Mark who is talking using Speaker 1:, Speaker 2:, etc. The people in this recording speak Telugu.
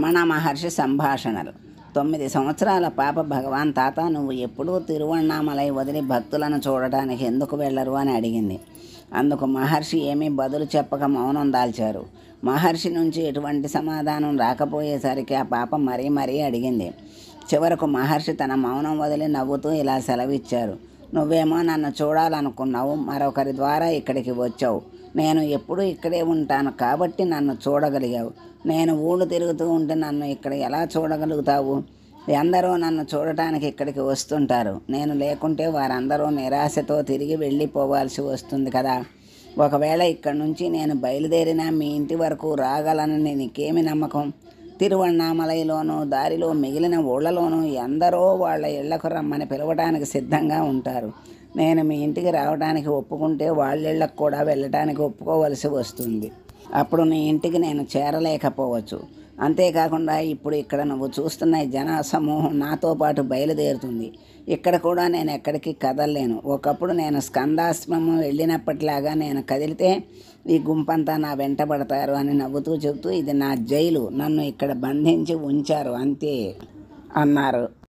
Speaker 1: రమణ మహర్షి సంభాషణలు. 9 సంవత్సరాల పాప భగవాన్ తాత, నువ్వు ఎప్పుడూ తిరువణ్ణామలై వదిలి భక్తులను చూడటానికి ఎందుకు వెళ్ళరు అని అడిగింది. అందుకు మహర్షి ఏమీ బదులు చెప్పక మౌనం దాల్చారు. మహర్షి నుంచి ఎటువంటి సమాధానం రాకపోయేసరికి ఆ పాప మరీ అడిగింది. చివరకు మహర్షి తన మౌనం వదిలి నవ్వుతూ ఇలా సెలవిచ్చారు. నువ్వేమో నన్ను చూడాలనుకున్నావు, మరొకరి ద్వారా ఇక్కడికి వచ్చావు. నేను ఎప్పుడూ ఇక్కడే ఉంటాను కాబట్టి నన్ను చూడగలిగావు. నేను ఊళ్ళు తిరుగుతూ ఉంటే నన్ను ఇక్కడ ఎలా చూడగలుగుతావు? ఎందరో నన్ను చూడటానికి ఇక్కడికి వస్తుంటారు. నేను లేకుంటే వారందరూ నిరాశతో తిరిగి వెళ్ళిపోవాల్సి వస్తుంది కదా. ఒకవేళ ఇక్కడి నుంచి నేను బయలుదేరినా మీ ఇంటి వరకు రాగలనని నీకేమి నమ్మకం? తిరువణ్ణామలైలోనూ దారిలో మిగిలిన ఊళ్ళలోనూ ఎందరో వాళ్ళ ఇళ్లకు రమ్మని పిలవడానికి సిద్ధంగా ఉంటారు. నేను మీ ఇంటికి రావడానికి ఒప్పుకుంటే వాళ్ళ ఇళ్ళకు కూడా వెళ్ళటానికి ఒప్పుకోవలసి వస్తుంది. అప్పుడు నీ ఇంటికి నేను చేరలేకపోవచ్చు. అంతేకాకుండా ఇప్పుడు ఇక్కడ నువ్వు చూస్తున్న ఈ జన సమూహం నాతో పాటు బయలుదేరుతుంది. ఇక్కడ కూడా నేను ఎక్కడికి కదలలేను. ఒకప్పుడు నేను స్కందాశ్రమం వెళ్ళినప్పటిలాగా నేను కదిలితే ఈ గుంపంతా నా వెంటబడతారు అని నవ్వుతూ చెబుతూ, ఇది నా జైలు, నన్ను ఇక్కడ బంధించి ఉంచారు అంతే అన్నారు.